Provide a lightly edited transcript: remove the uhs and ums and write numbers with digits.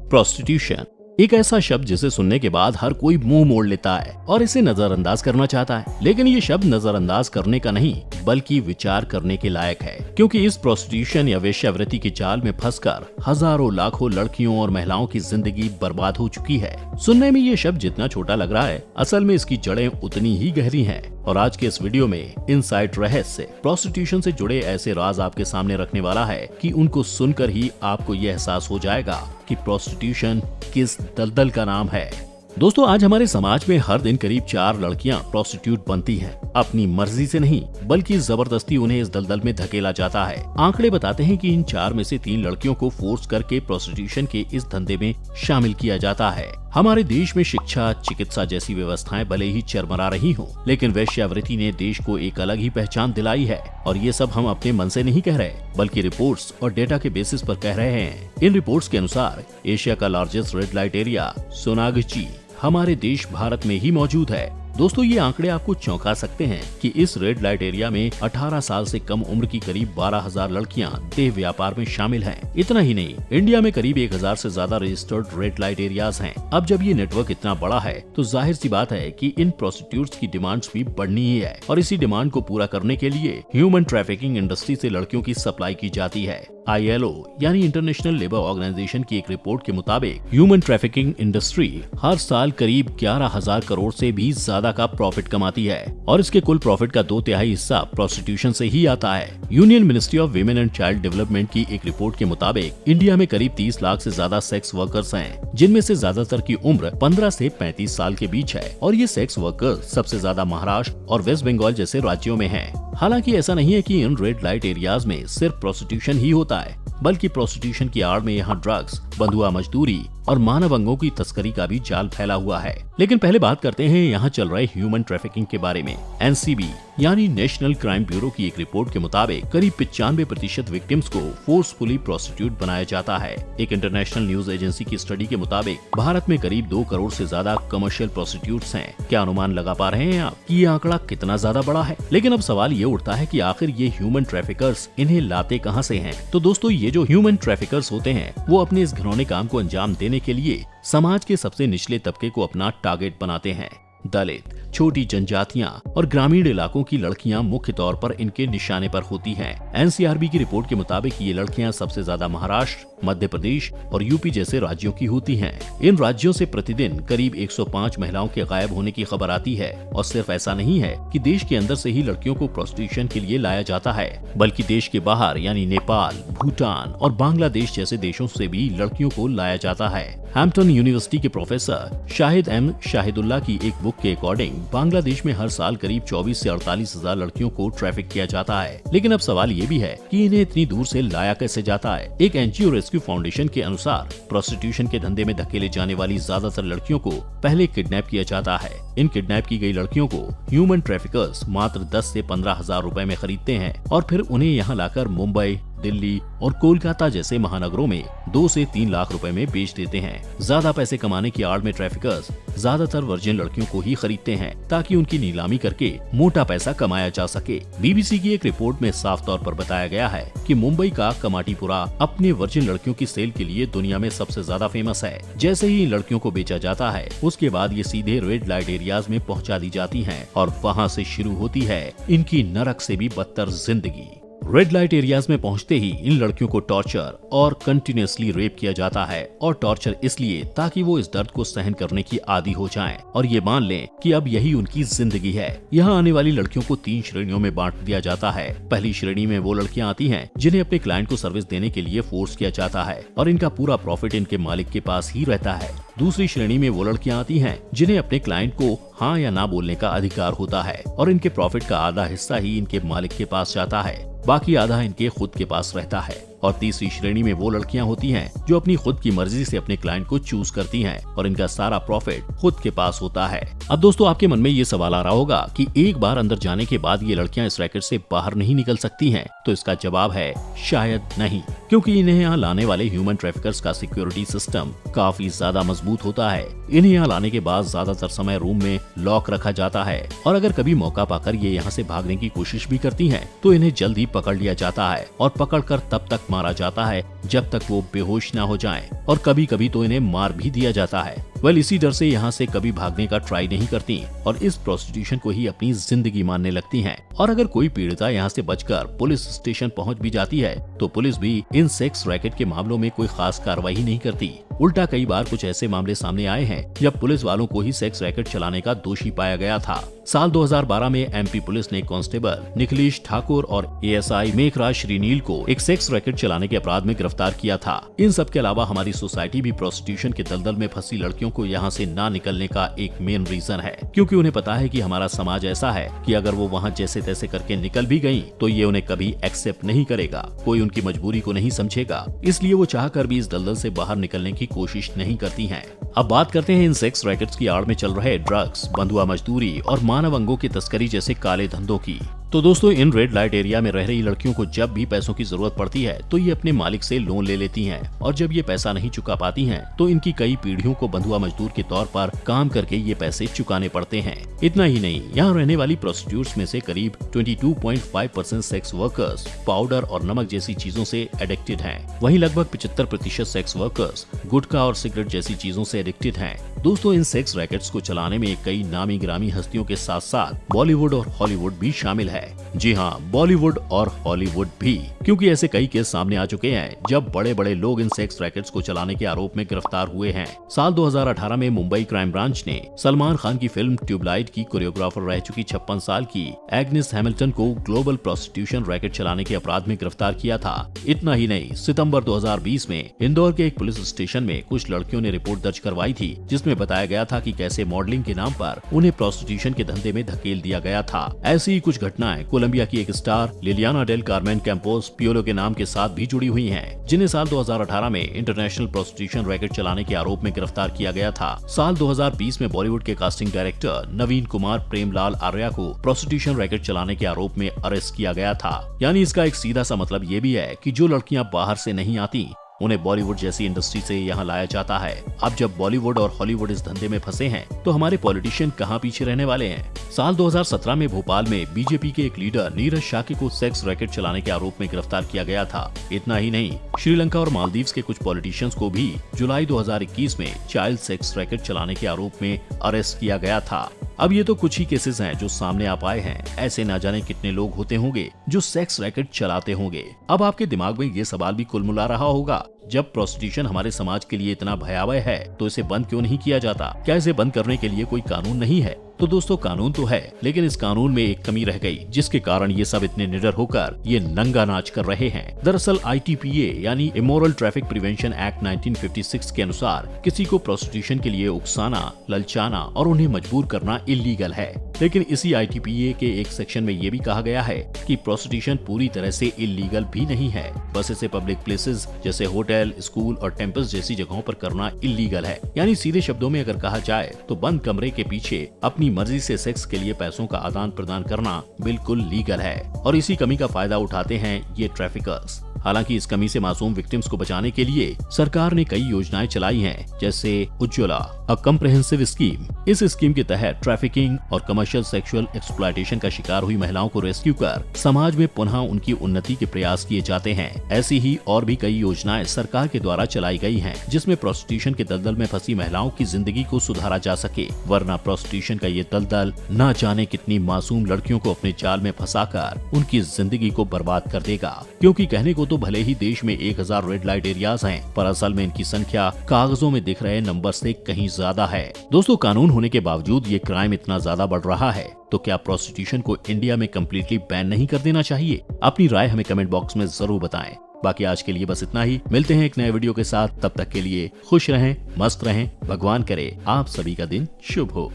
Prostitution एक ऐसा शब्द जिसे सुनने के बाद हर कोई मुंह मोड़ लेता है और इसे नजरअंदाज करना चाहता है, लेकिन ये शब्द नजरअंदाज करने का नहीं बल्कि विचार करने के लायक है, क्योंकि इस प्रोस्टिट्यूशन या वेश्यावृत्ति के जाल में फंसकर हजारों लाखों लड़कियों और महिलाओं की जिंदगी बर्बाद हो चुकी है। सुनने में ये शब्द जितना छोटा लग रहा है, असल में इसकी जड़ें उतनी ही गहरी हैं। और आज के इस वीडियो में इनसाइड रहस्य प्रोस्टिट्यूशन से जुड़े ऐसे राज आपके सामने रखने वाला है कि उनको सुनकर ही आपको ये एहसास हो जाएगा कि प्रोस्टिट्यूशन किस दलदल का नाम है। दोस्तों, आज हमारे समाज में हर दिन करीब 4 लड़कियां प्रोस्टिट्यूट बनती हैं। अपनी मर्जी से नहीं बल्कि जबरदस्ती उन्हें इस दलदल में धकेला जाता है। आंकड़े बताते हैं कि इन 4 में से 3 लड़कियों को फोर्स करके प्रोस्टिट्यूशन के इस धंधे में शामिल किया जाता है। हमारे देश में शिक्षा, चिकित्सा जैसी व्यवस्थाएं भले ही चरमरा रही हों, लेकिन वेश्यावृत्ति ने देश को एक अलग ही पहचान दिलाई है। और ये सब हम अपने मन से नहीं कह रहे, बल्कि रिपोर्ट्स और डेटा के बेसिस पर कह रहे हैं। इन रिपोर्ट्स के अनुसार एशिया का लार्जेस्ट रेड लाइट एरिया सोनागची हमारे देश भारत में ही मौजूद है। दोस्तों, ये आंकड़े आपको चौंका सकते हैं कि इस रेड लाइट एरिया में 18 साल से कम उम्र की करीब 12,000 लड़कियां देह व्यापार में शामिल हैं। इतना ही नहीं, इंडिया में करीब 1,000 से ज्यादा रजिस्टर्ड रेड लाइट एरियाज हैं। अब जब ये नेटवर्क इतना बड़ा है तो जाहिर सी बात है कि इन प्रोस्टिट्यूट्स की डिमांड्स भी बढ़नी ही है, और इसी डिमांड को पूरा करने के लिए ह्यूमन ट्रैफिकिंग इंडस्ट्री से लड़कियों की सप्लाई की जाती है। ILO यानी इंटरनेशनल लेबर ऑर्गेनाइजेशन की एक रिपोर्ट के मुताबिक ह्यूमन ट्रैफिकिंग इंडस्ट्री हर साल करीब 11,000 करोड़ से भी ज्यादा का प्रॉफिट कमाती है, और इसके कुल प्रॉफिट का 2/3 हिस्सा प्रोस्टिट्यूशन से ही आता है। Union ministry of women and child development की एक रिपोर्ट के मुताबिक इंडिया में करीब 30 लाख से ज्यादा सेक्स वर्कर्स हैं, जिनमें से ज्यादातर की उम्र 15 से 35 साल के बीच है, और ये सेक्स वर्कर्स सबसे ज्यादा महाराष्ट्र और वेस्ट बंगाल जैसे राज्यों में हैं। हालांकि ऐसा नहीं है कि इन रेड लाइट एरियाज में सिर्फ प्रोस्टिट्यूशन ही होता है, बल्कि प्रोस्टिट्यूशन की आड़ में यहाँ ड्रग्स, बंधुआ मजदूरी और मानव अंगों की तस्करी का भी जाल फैला हुआ है। लेकिन पहले बात करते हैं यहाँ चल रहे ह्यूमन ट्रैफिकिंग के बारे में। NCB यानी नेशनल क्राइम ब्यूरो की एक रिपोर्ट के मुताबिक करीब 95% विक्टिम्स को फोर्सफुली प्रोस्टिट्यूट बनाया जाता है। एक इंटरनेशनल न्यूज एजेंसी की स्टडी के मुताबिक भारत में करीब 2 करोड़ से ज्यादा कमर्शियल प्रोस्टिट्यूट्स हैं। क्या अनुमान लगा पा रहे हैं आप कि ये आंकड़ा कितना ज्यादा बड़ा है? लेकिन अब सवाल ये उठता है कि आखिर ये ह्यूमन ट्रैफिकर्स इन्हें लाते कहाँ से हैं? तो दोस्तों, ये जो ह्यूमन ट्रैफिकर्स होते हैं वो अपने इस घिनौने काम को अंजाम देने के लिए समाज के सबसे निचले तबके को अपना टारगेट बनाते हैं। दलित, छोटी जनजातियां और ग्रामीण इलाकों की लड़कियां मुख्य तौर पर इनके निशाने पर होती हैं। NCRB की रिपोर्ट के मुताबिक ये लड़कियां सबसे ज्यादा महाराष्ट्र, मध्य प्रदेश और यूपी जैसे राज्यों की होती हैं। इन राज्यों से प्रतिदिन करीब 105 महिलाओं के गायब होने की खबर आती है। और सिर्फ ऐसा नहीं है कि देश के अंदर से ही लड़कियों को प्रोस्टिट्यूशन के लिए लाया जाता है, बल्कि देश के बाहर यानी नेपाल, भूटान और बांग्लादेश जैसे देशों से भी लड़कियों को लाया जाता है। हैम्पटन यूनिवर्सिटी के प्रोफेसर शाहिद M शाहिदुल्लाह की एक बुक के अकॉर्डिंग बांग्लादेश में हर साल करीब 24 से 48 हजार लड़कियों को ट्रैफिक किया जाता है। लेकिन अब सवाल ये भी है कि इन्हें इतनी दूर से लाया कैसे जाता है। एक NGO रेस्क्यू फाउंडेशन के अनुसार प्रोस्टिट्यूशन के धंधे में धकेले जाने वाली ज्यादातर लड़कियों को पहले किडनैप किया जाता है। इन किडनैप की गई लड़कियों को ह्यूमन ट्रैफिकर्स मात्र 10 से 15 हजार रुपए में खरीदते हैं, और फिर उन्हें यहाँ लाकर मुंबई, दिल्ली और कोलकाता जैसे महानगरों में 2 से 3 लाख रुपए में बेच देते हैं। ज्यादा पैसे कमाने की आड़ में ट्रैफिकर्स ज्यादातर वर्जिन लड़कियों को ही खरीदते हैं, ताकि उनकी नीलामी करके मोटा पैसा कमाया जा सके। BBC की एक रिपोर्ट में साफ तौर पर बताया गया है कि मुंबई का कमाटीपुरा अपने वर्जिन लड़कियों की सेल के लिए दुनिया में सबसे ज्यादा फेमस है। जैसे ही इन लड़कियों को बेचा जाता है, उसके बाद ये सीधे रेड लाइट एरियाज में पहुंचा दी जाती हैं, और वहां से शुरू होती है इनकी नरक से भी बदतर जिंदगी। रेड लाइट एरियाज में पहुंचते ही इन लड़कियों को टॉर्चर और कंटिन्यूअसली रेप किया जाता है, और टॉर्चर इसलिए ताकि वो इस दर्द को सहन करने की आदी हो जाएं और ये मान लें कि अब यही उनकी जिंदगी है। यहाँ आने वाली लड़कियों को 3 श्रेणियों में बांट दिया जाता है। पहली श्रेणी में वो लड़कियां आती हैं जिन्हें अपने क्लाइंट को सर्विस देने के लिए फोर्स किया जाता है, और इनका पूरा प्रॉफिट इनके मालिक के पास ही रहता है। दूसरी श्रेणी में वो लड़कियां आती हैं जिन्हें अपने क्लाइंट को हाँ या ना बोलने का अधिकार होता है, और इनके प्रॉफिट का आधा हिस्सा ही इनके मालिक के पास जाता है, बाकी आधा इनके खुद के पास रहता है। और तीसरी श्रेणी में वो लड़कियां होती हैं जो अपनी खुद की मर्जी से अपने क्लाइंट को चूज करती हैं, और इनका सारा प्रॉफिट खुद के पास होता है। अब दोस्तों, आपके मन में ये सवाल आ रहा होगा कि एक बार अंदर जाने के बाद ये लड़कियां इस रैकेट से बाहर नहीं निकल सकती हैं। तो इसका जवाब है शायद नहीं, क्योंकि इन्हें यहाँ लाने वाले ह्यूमन ट्रैफिकर्स का सिक्योरिटी सिस्टम काफी ज्यादा मजबूत होता है। इन्हें यहाँ लाने के बाद ज्यादातर समय रूम में लॉक रखा जाता है, और अगर कभी मौका पाकर ये यहाँ से भागने की कोशिश भी करती हैं, तो इन्हें जल्द ही पकड़ लिया जाता है, और पकड़कर तब तक तक मारा जाता है जब तक वो बेहोश ना हो जाएं, और कभी कभी तो इन्हें मार भी दिया जाता है। इसी डर से यहाँ से कभी भागने का ट्राई नहीं करती और इस प्रोस्टिट्यूशन को ही अपनी जिंदगी मानने लगती हैं। और अगर कोई पीड़िता यहाँ से बचकर पुलिस स्टेशन पहुँच भी जाती है तो पुलिस भी इन सेक्स रैकेट के मामलों में कोई खास कार्रवाई नहीं करती। उल्टा कई बार कुछ ऐसे मामले सामने आए हैं जब पुलिस वालों को ही सेक्स रैकेट चलाने का दोषी पाया गया था। साल 2012 में एमपी पुलिस ने कांस्टेबल निखिलेश ठाकुर और एएसआई मेघराज श्रीनील को एक सेक्स रैकेट चलाने के अपराध में गिरफ्तार किया था। इन सब के अलावा हमारी सोसाइटी भी प्रोस्टिट्यूशन के दलदल में फंसी लड़कियों को यहाँ से ना निकलने का एक मेन रीजन है, क्योंकि उन्हें पता है कि हमारा समाज ऐसा है कि अगर वो वहाँ जैसे तैसे करके निकल भी गयी तो ये उन्हें कभी एक्सेप्ट नहीं करेगा, कोई उनकी मजबूरी को नहीं समझेगा। इसलिए वो चाहकर भी इस दलदल से बाहर निकलने की कोशिश नहीं करती हैं। अब बात करते हैं इन सेक्स रैकेट्स की आड़ में चल रहे ड्रग्स, बंधुआ मजदूरी और मानव अंगों की तस्करी जैसे काले धंधों की। तो दोस्तों, इन रेड लाइट एरिया में रह रही लड़कियों को जब भी पैसों की जरूरत पड़ती है तो ये अपने मालिक से लोन ले लेती हैं, और जब ये पैसा नहीं चुका पाती हैं तो इनकी कई पीढ़ियों को बंधुआ मजदूर के तौर पर काम करके ये पैसे चुकाने पड़ते हैं। इतना ही नहीं, यहाँ रहने वाली प्रोस्टिट्यूट्स में से करीब 22.5% सेक्स वर्कर्स पाउडर और नमक जैसी चीजों से एडिक्टेड हैं। वहीं लगभग 75% सेक्स वर्कर्स गुटखा और सिगरेट जैसी चीजों से एडिक्टेड हैं। दोस्तों, इन सेक्स रैकेट्स को चलाने में कई नामी गिरामी हस्तियों के साथ साथ बॉलीवुड और हॉलीवुड भी शामिल है। जी हाँ, बॉलीवुड और हॉलीवुड भी, क्योंकि ऐसे कई केस सामने आ चुके हैं जब बड़े बड़े लोग इन सेक्स रैकेट्स को चलाने के आरोप में गिरफ्तार हुए हैं। साल 2018 में मुंबई क्राइम ब्रांच ने सलमान खान की फिल्म ट्यूबलाइट की कोरियोग्राफर रह चुकी 56 साल की एग्नेस हैमिल्टन को ग्लोबल प्रोस्टिट्यूशन रैकेट चलाने के अपराध में गिरफ्तार किया था। इतना ही नहीं, सितंबर 2020 में इंदौर के एक पुलिस स्टेशन में कुछ लड़कियों ने रिपोर्ट दर्ज करवाई थी जिसमें बताया गया था कि कैसे मॉडलिंग के नाम पर उन्हें प्रोस्टिट्यूशन के धंधे में धकेल दिया गया था। ऐसी ही कुछ घटनाएं कोलंबिया की एक star Liliana del Carmen Campos Piolo के नाम के साथ भी जुड़ी हुई हैं, जिन्हें साल 2018 में इंटरनेशनल प्रोस्टिट्यूशन रैकेट चलाने के आरोप में गिरफ्तार किया गया था। साल 2020 में बॉलीवुड के कास्टिंग डायरेक्टर नवीन कुमार प्रेमलाल आर्या को प्रोस्टिट्यूशन रैकेट चलाने के आरोप में अरेस्ट किया गया था। यानी इसका एक सीधा सा मतलब ये भी है कि जो लड़कियां बाहर से नहीं आती उन्हें बॉलीवुड जैसी इंडस्ट्री से यहाँ लाया जाता है। अब जब बॉलीवुड और हॉलीवुड इस धंधे में फंसे हैं तो हमारे पॉलिटिशियन कहाँ पीछे रहने वाले हैं। साल 2017 में भोपाल में बीजेपी के एक लीडर नीरज शाकी को सेक्स रैकेट चलाने के आरोप में गिरफ्तार किया गया था। इतना ही नहीं, श्रीलंका और मालदीव्स के कुछ पॉलिटिशियंस को भी जुलाई 2021 में चाइल्ड सेक्स रैकेट चलाने के आरोप में अरेस्ट किया गया था। अब ये तो कुछ ही केसेस हैं जो सामने आ पाए हैं, ऐसे ना जाने कितने लोग होते होंगे जो सेक्स रैकेट चलाते होंगे। अब आपके दिमाग में ये सवाल भी कुलमुला रहा होगा, जब प्रोस्टिट्यूशन हमारे समाज के लिए इतना भयावह है तो इसे बंद क्यों नहीं किया जाता? क्या इसे बंद करने के लिए कोई कानून नहीं है? तो दोस्तों, कानून तो है, लेकिन इस कानून में एक कमी रह गई जिसके कारण ये सब इतने निडर होकर ये नंगा नाच कर रहे हैं। दरअसल ITPA यानी इमोरल ट्रैफिक प्रिवेंशन एक्ट 1956 के अनुसार किसी को प्रोस्टिट्यूशन के लिए उकसाना, ललचाना और उन्हें मजबूर करना इल्लीगल है। लेकिन इसी ITPA के एक सेक्शन में ये भी कहा गया है कि प्रोस्टिट्यूशन पूरी तरह से इल्लीगल भी नहीं है, बस इसे पब्लिक प्लेसेस जैसे होटल, स्कूल और टेम्पल्स जैसी जगहों पर करना इल्लीगल है। यानी सीधे शब्दों में अगर कहा जाए तो बंद कमरे के पीछे अपनी मर्जी से सेक्स के लिए पैसों का आदान प्रदान करना बिल्कुल लीगल है, और इसी कमी का फायदा उठाते हैं ये ट्रैफिकर्स। हालांकि इस कमी से मासूम विक्टिम्स को बचाने के लिए सरकार ने कई योजनाएं चलाई हैं, जैसे उज्ज्वला, अ कम्प्रहेंसिव स्कीम। इस स्कीम के तहत ट्रैफिकिंग और कमर्शियल सेक्सुअल एक्सप्लॉयटेशन का शिकार हुई महिलाओं को रेस्क्यू कर समाज में पुनः उनकी उन्नति के प्रयास किए जाते हैं। ऐसी ही और भी कई योजनाएं सरकार के द्वारा चलाई गई हैं, जिसमें प्रोस्टिट्यूशन के दलदल में फंसी महिलाओं की जिंदगी को सुधारा जा सके, वरना प्रोस्टिट्यूशन का ये दलदल न जाने कितनी मासूम लड़कियों को अपने जाल में फंसाकर उनकी जिंदगी को बर्बाद कर देगा। क्योंकि कहने को तो भले ही देश में 1000 रेड लाइट एरियाज हैं, पर असल में इनकी संख्या कागजों में दिख रहे नंबर से कहीं ज्यादा है। दोस्तों, कानून होने के बावजूद ये क्राइम इतना ज्यादा बढ़ रहा है, तो क्या प्रोस्टिट्यूशन को इंडिया में कम्प्लीटली बैन नहीं कर देना चाहिए? अपनी राय हमें कमेंट बॉक्स में जरूर बताएं। बाकी आज के लिए बस इतना ही, मिलते हैं एक नए वीडियो के साथ। तब तक के लिए खुश रहें, मस्त रहें, भगवान करे आप सभी का दिन शुभ हो।